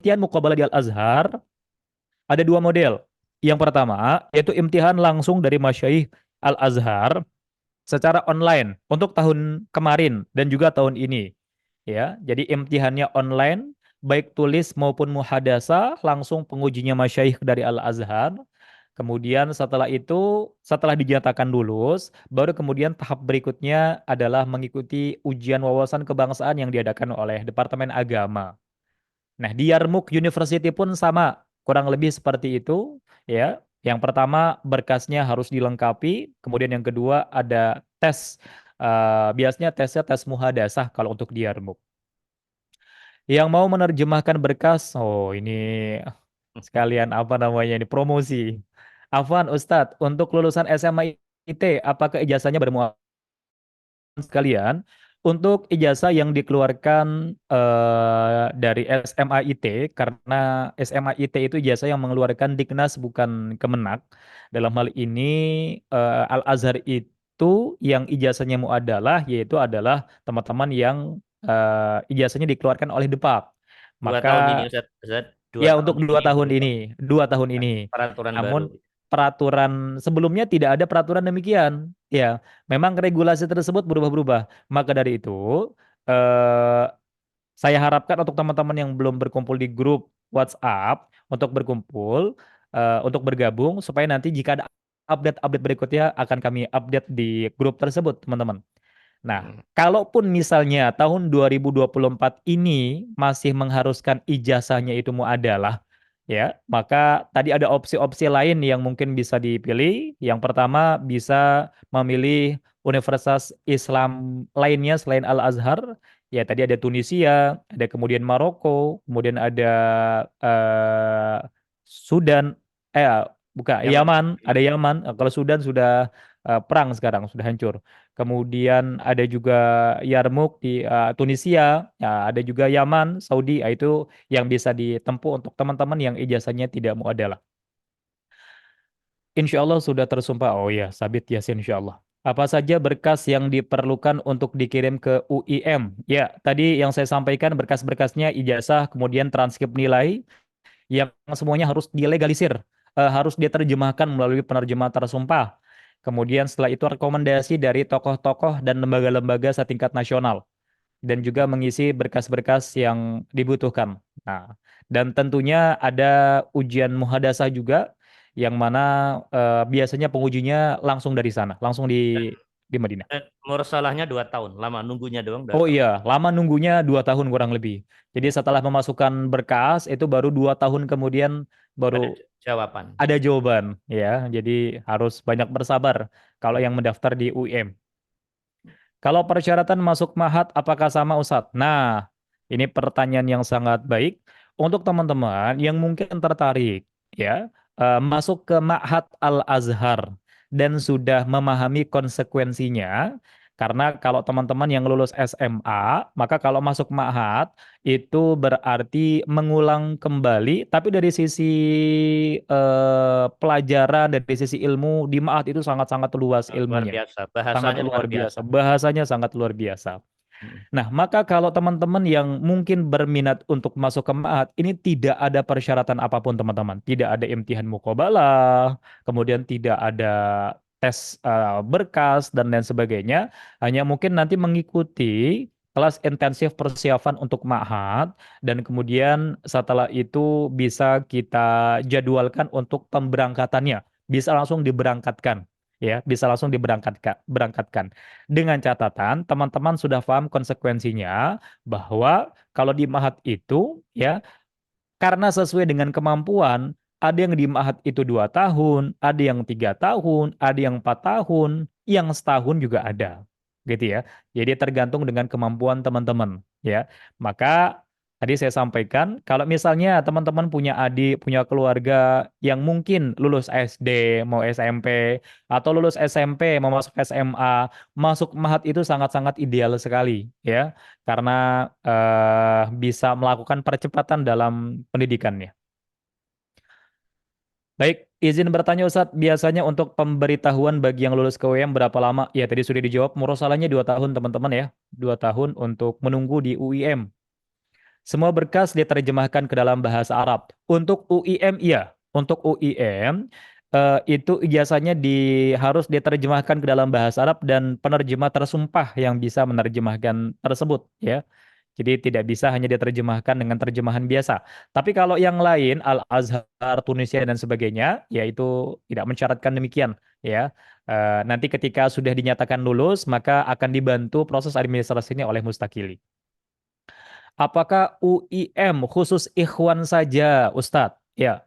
imtihan muqabalah di Al-Azhar ada dua model. Yang pertama, yaitu imtihan langsung dari Masyayikh Al-Azhar secara online untuk tahun kemarin dan juga tahun ini. Ya, jadi imtihannya online, baik tulis maupun muhadasah, langsung pengujinya Masyayikh dari Al-Azhar. Kemudian setelah itu, setelah dinyatakan lulus, baru kemudian tahap berikutnya adalah mengikuti ujian wawasan kebangsaan yang diadakan oleh Departemen Agama. Nah, di Yarmouk University pun sama, kurang lebih seperti itu, ya. Yang pertama berkasnya harus dilengkapi, kemudian yang kedua ada tes. Biasanya tesnya tes muhadasah kalau untuk di Yarmouk. Yang mau menerjemahkan berkas, oh ini sekalian apa namanya ini promosi. Afwan Ustadz, untuk lulusan SMA IT, apakah ijazahnya bermuatan sekalian? Untuk ijazah yang dikeluarkan dari SMA IT, karena SMA IT itu ijazah yang mengeluarkan Diknas bukan Kemenak. Dalam hal ini Al-Azhar itu yang ijazahnya muadalah, yaitu adalah teman-teman yang ijazahnya dikeluarkan oleh Depak. 2 tahun ini Maka Ustaz, Ustaz, dua ya tahun untuk ini dua tahun berubah ini, 2 tahun ini. peraturan Namun baru. peraturan sebelumnya tidak ada peraturan demikian. Ya, memang regulasi tersebut berubah-berubah. Maka dari itu, eh, saya harapkan untuk teman-teman yang belum berkumpul di grup WhatsApp untuk berkumpul, untuk bergabung supaya nanti jika ada update-update berikutnya akan kami update di grup tersebut, teman-teman. Nah, Hmm. kalaupun misalnya tahun 2024 ini masih mengharuskan ijazahnya itu muadalah, ya, maka tadi ada opsi-opsi lain yang mungkin bisa dipilih. Yang pertama bisa memilih universitas Islam lainnya selain Al-Azhar. Ya, tadi ada Tunisia, ada kemudian Maroko, kemudian ada eh, Sudan, eh bukan Yaman, Yaman, Ustaz. ada Yaman. Yaman. Kalau Sudan sudah perang sekarang, sudah hancur. Kemudian ada juga Yarmouk di Tunisia, ya, ada juga Yaman, Saudi, itu yang bisa ditempuh untuk teman-teman yang ijazahnya tidak muadalah. Insya Allah sudah tersumpah. Oh ya, Sabit Yasin insya Allah. Apa saja berkas yang diperlukan untuk dikirim ke UIM? Ya, tadi yang saya sampaikan berkas-berkasnya ijazah, kemudian transkrip nilai, yang semuanya harus dilegalisir, harus diterjemahkan melalui penerjemah tersumpah. Kemudian setelah itu rekomendasi dari tokoh-tokoh dan lembaga-lembaga setingkat nasional dan juga mengisi berkas-berkas yang dibutuhkan. Nah, dan tentunya ada ujian muhadasah juga yang mana biasanya pengujinya langsung dari sana, langsung Dan, di Madinah. dan mursalahnya 2 tahun, lama nunggunya doang dua Oh tahun. iya, lama nunggunya 2 tahun kurang lebih. Jadi Ya, setelah memasukkan berkas itu baru 2 tahun kemudian baru ada jawaban. ada jawaban ya. Jadi harus banyak bersabar kalau Hmm. yang mendaftar di UIM. Kalau persyaratan masuk Mahat apakah sama Ustadz? Nah, ini pertanyaan yang sangat baik untuk teman-teman yang mungkin tertarik ya masuk ke Ma'had Al-Azhar dan sudah memahami konsekuensinya. Karena kalau teman-teman yang lulus SMA, maka kalau masuk Ma'had itu berarti mengulang kembali, tapi dari sisi pelajaran, dari sisi ilmu di Ma'had itu sangat-sangat luas Luar ilmunya. biasa, Sangat bahasanya luar luar biasa. biasa, bahasanya sangat luar biasa. Hmm. Nah, maka kalau teman-teman yang mungkin berminat untuk masuk ke Ma'had, ini tidak ada persyaratan apapun teman-teman. Tidak ada imtihan muqabalah, kemudian tidak ada tes berkas dan lain sebagainya. Hanya mungkin nanti mengikuti kelas intensif persiapan untuk Ma'had dan kemudian setelah itu bisa kita jadwalkan untuk pemberangkatannya. Bisa langsung diberangkatkan. Ya, bisa langsung berangkatkan. Dengan catatan teman-teman sudah paham konsekuensinya bahwa kalau di Mahat itu ya karena sesuai dengan kemampuan ada yang di Mahat itu 2 tahun, ada yang 3 tahun, ada yang 4 tahun, yang setahun juga ada, gitu ya. Jadi tergantung dengan kemampuan teman-teman ya. Maka tadi saya sampaikan kalau misalnya teman-teman punya adik, punya keluarga yang mungkin lulus SD, mau SMP, atau lulus SMP mau masuk SMA, masuk Mahat itu sangat-sangat ideal sekali ya karena bisa melakukan percepatan dalam pendidikannya. Baik, izin bertanya Ustadz, biasanya untuk pemberitahuan bagi yang lulus ke UM berapa lama? Ya, tadi sudah dijawab, mursalahnya 2 tahun teman-teman ya. 2 tahun untuk menunggu di UIM. Semua berkas diterjemahkan ke dalam bahasa Arab. Untuk UIM iya, untuk UIM itu ijazahnya harus diterjemahkan ke dalam bahasa Arab dan penerjemah tersumpah yang bisa menerjemahkan tersebut ya. Jadi tidak bisa hanya diterjemahkan dengan terjemahan biasa. Tapi kalau yang lain, Al-Azhar, Tunisia dan sebagainya, ya itu tidak mensyaratkan demikian ya. Nanti ketika sudah dinyatakan lulus, maka akan dibantu proses administrasinya oleh Mustakili. Apakah UIM khusus ikhwan saja, Ustadz? Ya,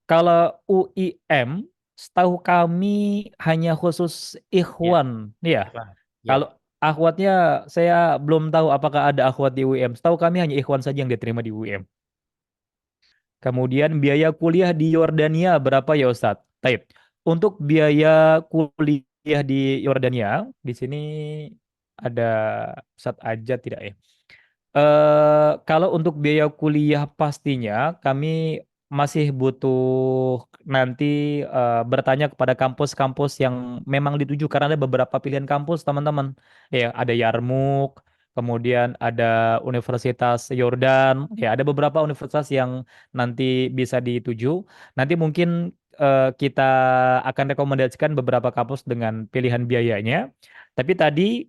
kalau UIM, setahu kami hanya khusus Ya, ikhwan. Ya, Ikhwan. Ya, kalau akhwatnya saya belum tahu apakah ada akhwat di UIM. Setahu kami hanya ikhwan saja yang diterima di UIM. Kemudian biaya kuliah di Yordania berapa ya Ustadz? Taib. Untuk biaya kuliah di Yordania, di sini ada Ustadz aja tidak ya? Kalau untuk biaya kuliah pastinya kami masih butuh nanti bertanya kepada kampus-kampus yang memang dituju karena ada beberapa pilihan kampus teman-teman. Ya, ada Yarmuk, kemudian ada Universitas Yordan, ya ada beberapa universitas yang nanti bisa dituju. Nanti mungkin kita akan rekomendasikan beberapa kampus dengan pilihan biayanya. Tapi tadi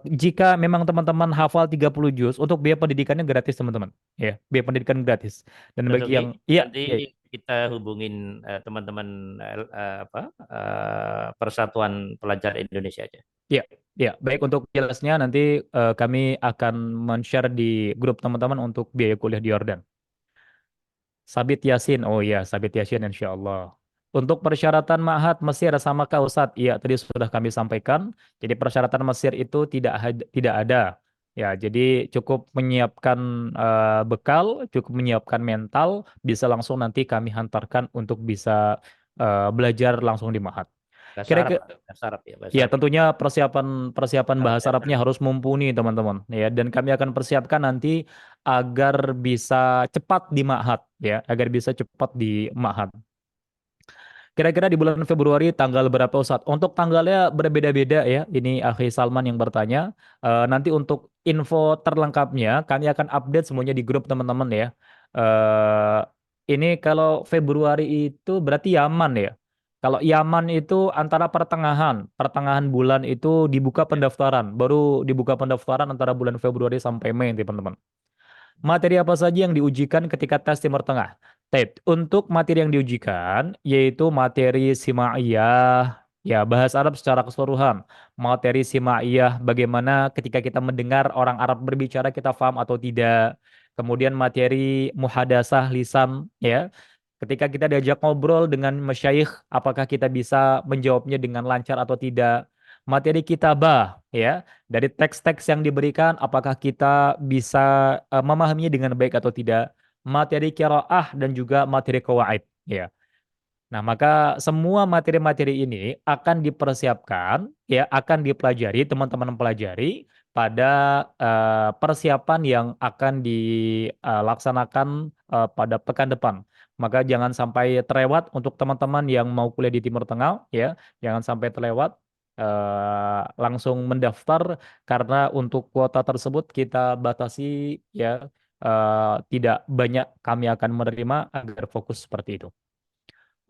jika memang teman-teman hafal 30 juz untuk biaya pendidikannya gratis teman-teman. Ya, biaya pendidikan gratis. Dan Mas bagi Oki, yang iya, nanti iya, kita hubungin teman-teman Persatuan Pelajar Indonesia aja. iya, iya. Baik untuk jelasnya nanti kami akan men-share di grup teman-teman untuk biaya kuliah di Yordan. Sabit Yasin, oh iya, Sabit Yasin insya Allah. Untuk persyaratan ma'had Mesir sama kah Ustadz? Iya, tadi sudah kami sampaikan. Jadi persyaratan Mesir itu tidak ada. Ya, jadi cukup menyiapkan bekal, cukup menyiapkan mental, bisa langsung nanti kami hantarkan untuk bisa belajar langsung di ma'had. Bahasa Arab, Kira-kira bahasa Arab ya, bahasa ya, Arab. tentunya persiapan persiapan Arab bahasa dasar. Arabnya harus mumpuni, teman-teman. Ya, dan kami akan persiapkan nanti agar bisa cepat di Ma'had, ya, agar bisa cepat di Ma'had. Kira-kira di bulan Februari tanggal berapa Ustadz? Untuk tanggalnya berbeda-beda ya. Ini Akhi Salman yang bertanya. Nanti untuk info terlengkapnya kami akan update semuanya di grup teman-teman ya. Eh, ini kalau Februari itu berarti Yaman ya. Kalau Yaman itu antara pertengahan bulan itu dibuka Ya. pendaftaran. Baru dibuka pendaftaran antara bulan Februari sampai Mei, teman-teman. Materi apa saja yang diujikan ketika tes Timur Tengah? Ted, untuk materi yang diujikan yaitu materi simaiyah, ya bahasa Arab secara keseluruhan. Materi simaiyah bagaimana ketika kita mendengar orang Arab berbicara kita paham atau tidak. Kemudian materi muhadasah lisan, ya. Ketika kita diajak ngobrol dengan masyayikh, apakah kita bisa menjawabnya dengan lancar atau tidak? Materi kitabah, ya dari teks-teks yang diberikan, apakah kita bisa memahaminya dengan baik atau tidak, materi qiraah dan juga materi qawaid. Ya. Nah, maka semua materi-materi ini akan dipersiapkan, ya, akan dipelajari, teman-teman pelajari pada persiapan yang akan dilaksanakan pada pekan depan. Maka jangan sampai terlewat untuk teman-teman yang mau kuliah di Timur Tengah, ya, jangan sampai terlewat. Langsung mendaftar karena untuk kuota tersebut kita batasi ya, tidak banyak kami akan menerima agar fokus seperti itu.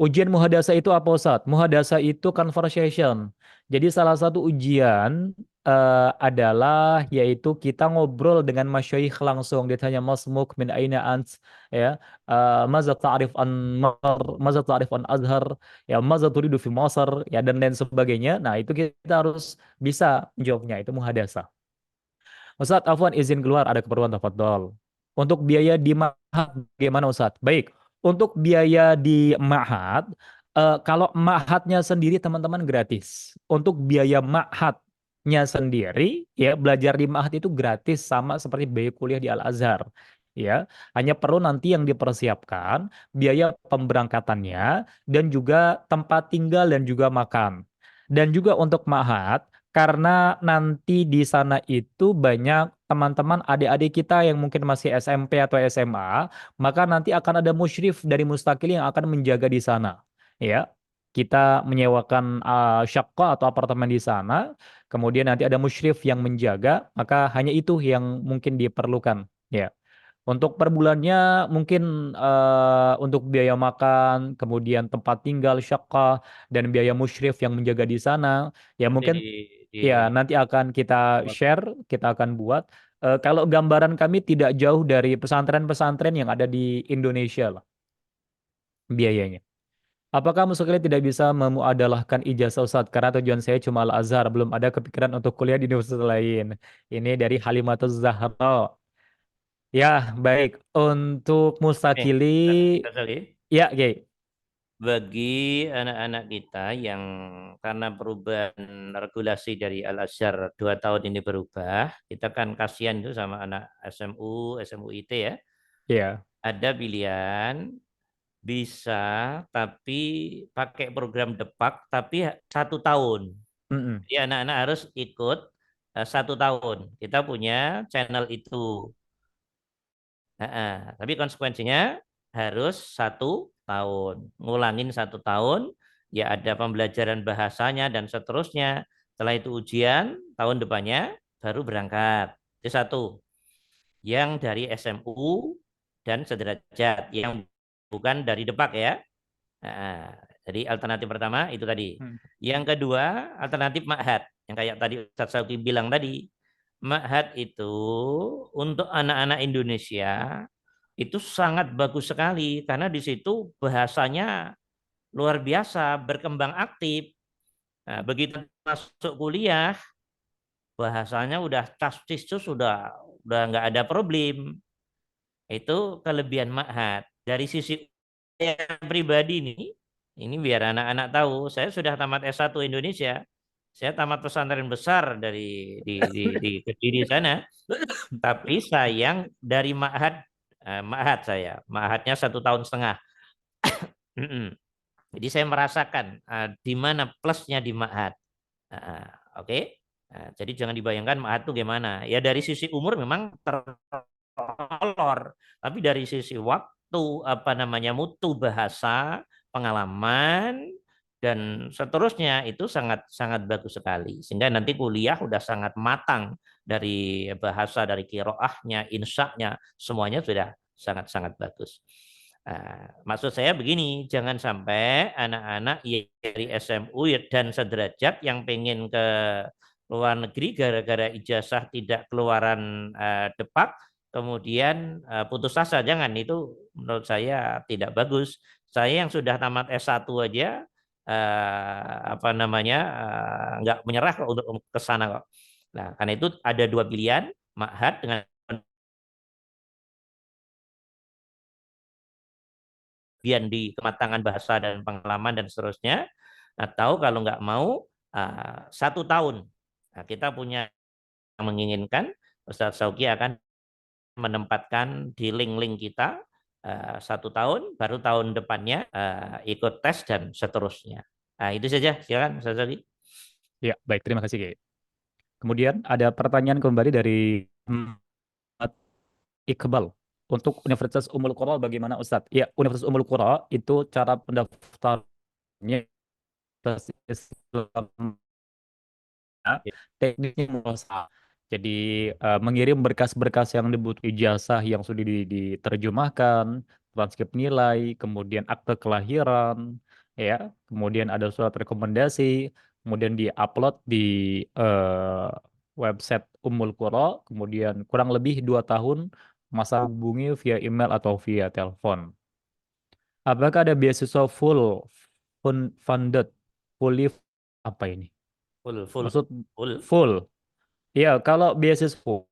Ujian muhadasa itu apa Ustaz? Muhadasa itu conversation. Jadi salah satu ujian adalah yaitu kita ngobrol dengan masyayikh langsung. Ditanya masmuk min aina ant, ya, maza ta'rif an mar, maza ta'rif an azhar, ya, maza turidu fi Masar, ya, dan lain sebagainya. Nah, itu kita harus bisa menjawabnya. Itu muhadasa. Ustadz, Afwan izin keluar ada keperluan tafadhol. Untuk biaya di Ma'had bagaimana Ustadz? Baik, untuk biaya di Ma'had, kalau Ma'hadnya sendiri teman-teman gratis. Untuk biaya Ma'hadnya sendiri, ya belajar di Ma'had itu gratis sama seperti biaya kuliah di Al-Azhar. Ya, hanya perlu nanti yang dipersiapkan biaya pemberangkatannya dan juga tempat tinggal dan juga makan. Dan juga untuk Ma'had, karena nanti di sana itu banyak teman-teman adik-adik kita yang mungkin masih SMP atau SMA, maka nanti akan ada musyrif dari Mustakil yang akan menjaga di sana. Ya, kita menyewakan syaqqa atau apartemen di sana, kemudian nanti ada musyrif yang menjaga, maka hanya itu yang mungkin diperlukan. Ya. Untuk per bulannya mungkin untuk biaya makan, kemudian tempat tinggal, syaqah, dan biaya musyrif yang menjaga di sana, ya Nanti mungkin di ya nanti akan kita share, kita akan buat. Kalau gambaran kami tidak jauh dari pesantren-pesantren yang ada di Indonesia lah biayanya. Apakah Musukili tidak bisa memuadalahkan ijazah Ustadz? Karena tujuan saya cuma Al-Azhar, belum ada kepikiran untuk kuliah di universitas lain. Ini dari Halimatus Zahra. Ya, baik. Untuk nih, Mustakili, Kak Sali, ya, Gay. bagi anak-anak kita yang karena perubahan regulasi dari Al-Azhar 2 tahun ini berubah, kita kan kasihan itu sama anak SMU, SMUIT ya. Ya. Ada pilihan bisa tapi pakai program depak tapi 1 tahun. Mm-mm. Jadi anak-anak harus ikut 1 tahun. Kita punya channel itu. Tapi konsekuensinya harus 1 tahun. Ngulangin 1 tahun, ya ada pembelajaran bahasanya dan seterusnya. Setelah itu ujian, tahun depannya baru berangkat. Itu satu. Yang dari SMU dan sederajat, yang bukan dari Depak ya. Nah, jadi alternatif pertama itu tadi. Hmm. Yang kedua, alternatif Ma'had. Yang kayak tadi Ustaz Sauki bilang tadi. Ma'had itu untuk anak-anak Indonesia itu sangat bagus sekali karena di situ bahasanya luar biasa, berkembang aktif. Nah, begitu masuk kuliah, bahasanya udah tastis sudah nggak ada problem. Itu kelebihan Ma'had. Dari sisi saya pribadi nih, ini biar anak-anak tahu, saya sudah tamat S1 Indonesia. Saya tamat pesantren besar di Kediri sana, tapi sayang dari Ma'had saya, Ma'hadnya 1 tahun setengah. Jadi saya merasakan di mana plusnya di Ma'had. Oke. Jadi jangan dibayangkan Ma'had itu gimana. Ya dari sisi umur memang terolor, tapi dari sisi waktu, apa namanya, mutu bahasa, pengalaman dan seterusnya itu sangat sangat bagus sekali. Sehingga nanti kuliah udah sangat matang dari bahasa, dari kiroahnya, insaknya, semuanya sudah sangat sangat bagus. Maksud saya begini, jangan sampai anak-anak dari SMU dan sederajat yang pengen ke luar negeri gara-gara ijazah tidak keluaran Depak, kemudian putus asa. Jangan, itu menurut saya tidak bagus. Saya yang sudah tamat S1 aja apa namanya nggak menyerah kok untuk ke sana kok. Nah, karena itu ada dua pilihan, Ma'had dengan di kematangan bahasa dan pengalaman dan seterusnya, atau kalau nggak mau 1 tahun. Nah, kita punya yang menginginkan, Ustadz Sauki akan menempatkan di link-link kita 1 tahun, baru tahun depannya ikut tes dan seterusnya. Nah, itu saja. Silakan, Ustadz Sauki. Ya, baik. Terima kasih, Gay. Kemudian ada pertanyaan kembali dari Muhammad Iqbal. Untuk Universitas Ummul Qura bagaimana Ustadz? Ya, Universitas Ummul Qura itu cara pendaftarannya Islam teknisnya muasal. Jadi mengirim berkas-berkas yang dibutuhkan ijazah yang sudah diterjemahkan, transkrip nilai, kemudian akte kelahiran, ya, kemudian ada surat rekomendasi, kemudian diupload di eh, website Ummul Qura, kemudian kurang lebih 2 tahun masa hubungi via email atau via telepon. Apakah ada beasiswa funded, fully apa ini? Full, full, Maksud full. full. Ya, kalau beasiswa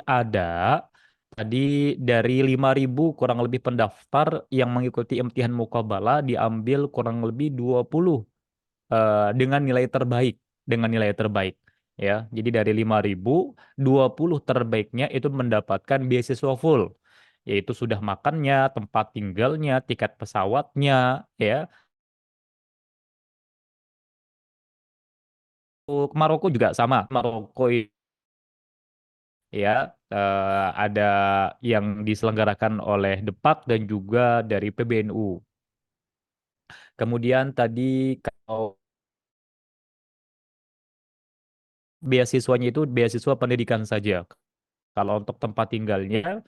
ada tadi dari 5.000 kurang lebih pendaftar yang mengikuti imtihan muqabalah diambil kurang lebih 20 dengan nilai terbaik, dengan nilai terbaik. Ya, jadi dari 5.000 20 terbaiknya itu mendapatkan beasiswa full, yaitu sudah makannya, tempat tinggalnya, tiket pesawatnya, ya. Untuk Maroko juga sama. Maroko ya ada yang diselenggarakan oleh Depak dan juga dari PBNU. Kemudian tadi kalau beasiswanya itu beasiswa pendidikan saja. Kalau untuk tempat tinggalnya